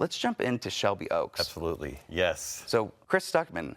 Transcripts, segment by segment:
let's jump into Shelby Oaks. Absolutely, yes. So Chris Stuckman,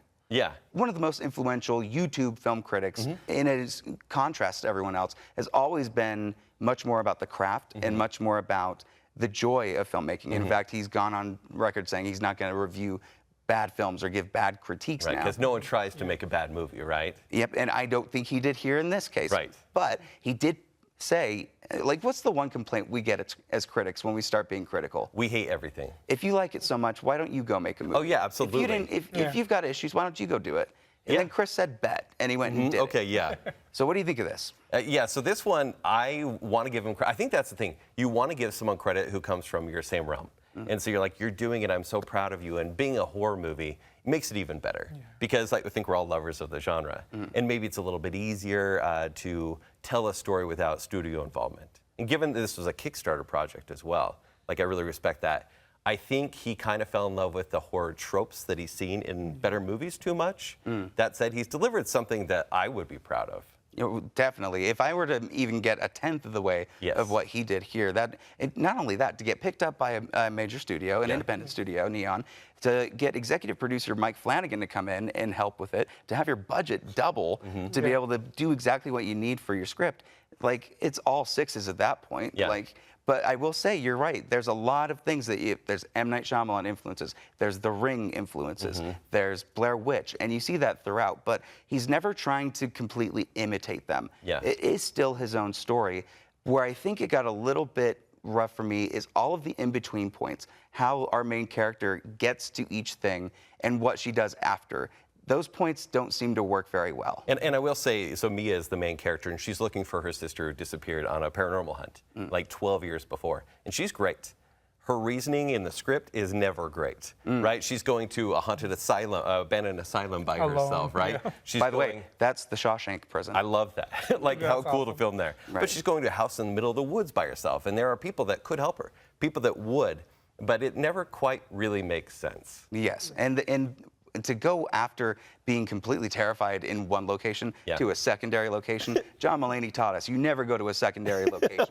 one of the most influential YouTube film critics, in his contrast to everyone else, has always been much more about the craft and much more about the joy of filmmaking. In fact, he's gone on record saying he's not going to review bad films or give bad critiques now. Because no one tries to make a bad movie, right? Yep, and I don't think he did here in this case. Right. But he did say, like, what's the one complaint we get as critics when we start being critical? We hate everything. If you like it so much, why don't you go make a movie? Oh, yeah, absolutely. If you've got issues, why don't you go do it? And then Chris said bet, and he went and did it. Okay, yeah. So what do you think of this? So this one, I want to give him credit. I think that's the thing. You want to give someone credit who comes from your same realm. And so you're like, you're doing it, I'm so proud of you. And being a horror movie makes it even better. Because I think we're all lovers of the genre. And maybe it's a little bit easier to tell a story without studio involvement. And given that this was a Kickstarter project as well, like I really respect that. I think he kind of fell in love with the horror tropes that he's seen in better movies too much. That said, he's delivered something that I would be proud of. You know, definitely. If I were to even get a tenth of the way of what he did here, not only that, to get picked up by a major studio, an independent studio, Neon, to get executive producer Mike Flanagan to come in and help with it, to have your budget double, to be able to do exactly what you need for your script, like, it's all sixes at that point. Like, but I will say, you're right. There's a lot of things that there's M. Night Shyamalan influences. There's The Ring influences. There's Blair Witch. And you see that throughout. But he's never trying to completely imitate them. It is still his own story. Where I think it got a little bit rough for me is all of the in-between points. How our main character gets to each thing and what she does after. Those points don't seem to work very well. And I will say, so Mia is the main character, and she's looking for her sister who disappeared on a paranormal hunt, like 12 years before. And she's great. Her reasoning in the script is never great, right? She's going to a haunted asylum, abandoned asylum by herself, right? She's by the way, that's the Shawshank prison. I love that. Like, how cool to film there. But she's going to a house in the middle of the woods by herself, and there are people that could help her, people that would, but it never quite really makes sense. Yes, and to go after being completely terrified in one location to a secondary location, John Mulaney taught us, you never go to a secondary location.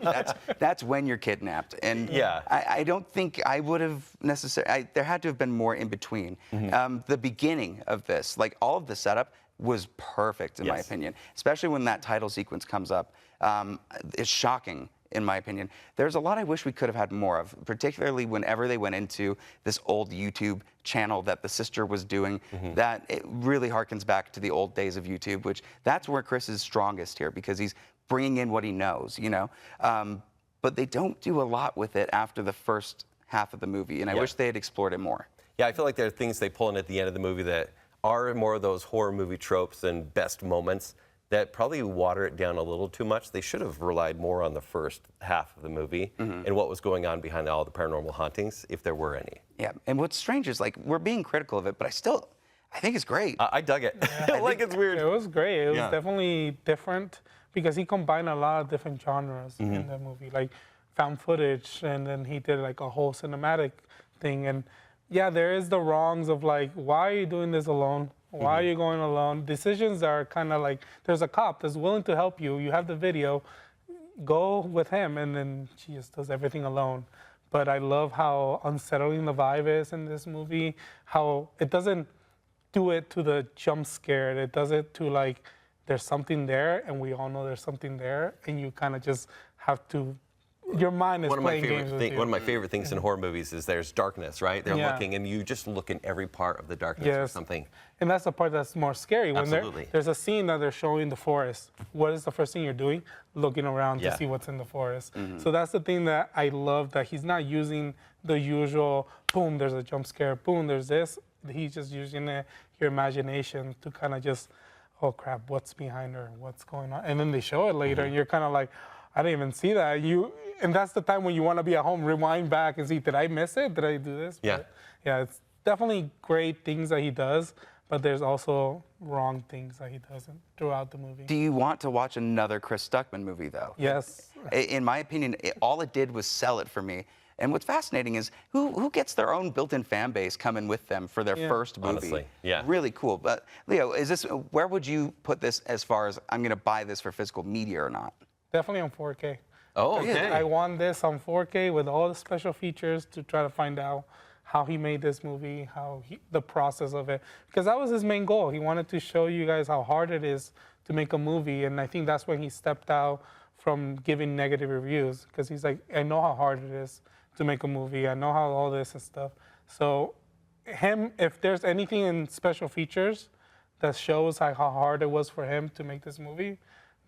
That's when you're kidnapped. And I don't think I would have necessarily, there had to have been more in between. The beginning of this, like all of the setup, was perfect in my opinion, especially when that title sequence comes up. It's shocking, in my opinion. There's a lot I wish we could have had more of, particularly whenever they went into this old YouTube channel that the sister was doing. That it really harkens back to the old days of YouTube, which that's where Chris is strongest here, because he's bringing in what he knows, you know? But they don't do a lot with it after the first half of the movie, and I wish they had explored it more. Yeah, I feel like there are things they pull in at the end of the movie that are more of those horror movie tropes and best moments that probably water it down a little too much. They should have relied more on the first half of the movie and what was going on behind all the paranormal hauntings, if there were any. Yeah, and what's strange is, like, we're being critical of it, but I think it's great. I dug it. Like, it's weird. It was great. It was definitely different because he combined a lot of different genres in the movie, like found footage, and then he did like a whole cinematic thing. And yeah, there is the wrongs of like, why are you doing this alone? Why are you going alone? Decisions are kind of like, there's a cop that's willing to help you. You have the video, go with him, and then she just does everything alone. But I love how unsettling the vibe is in this movie, how it doesn't do it to the jump scare. It does it to like, there's something there, and we all know there's something there, and you kind of just have to, your mind is playing games with you. One of my favorite things in horror movies is there's darkness, right? They're looking, and you just look in every part of the darkness or something. And that's the part that's more scary. When there's a scene that they're showing the forest. What is the first thing you're doing? Looking around to see what's in the forest. So that's the thing that I love, that he's not using the usual, boom, there's a jump scare, boom, there's this. He's just using your imagination to kind of just, oh crap, what's behind her? What's going on? And then they show it later, and you're kind of like, I didn't even see that. And that's the time when you want to be at home, rewind back and see, did I miss it? Did I do this? But yeah, it's definitely great things that he does, but there's also wrong things that he does throughout the movie. Do you want to watch another Chris Stuckman movie, though? Yes. In my opinion, all it did was sell it for me. And what's fascinating is who gets their own built-in fan base coming with them for their first movie. Honestly, Really cool. But Leo, where would you put this as far as I'm going to buy this for physical media or not? Definitely on 4K. Oh, okay. I want this on 4K with all the special features to try to find out how he made this movie, the process of it, because that was his main goal. He wanted to show you guys how hard it is to make a movie, and I think that's when he stepped out from giving negative reviews, because he's like, I know how hard it is to make a movie. I know how all this and stuff. So if there's anything in special features that shows how hard it was for him to make this movie,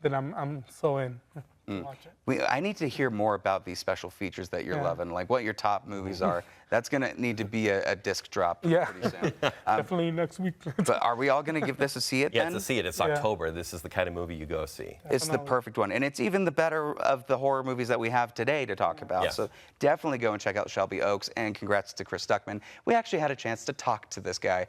then I'm so in to watch it. I need to hear more about these special features that you're loving, like what your top movies are. That's going to need to be a disc drop pretty soon. Definitely next week. But are we all going to give this a see it then? Yeah, to see it. It's October. This is the kind of movie you go see. It's the perfect one. And it's even the better of the horror movies that we have today to talk about. Yes. So definitely go and check out Shelby Oaks. And congrats to Chris Stuckman. We actually had a chance to talk to this guy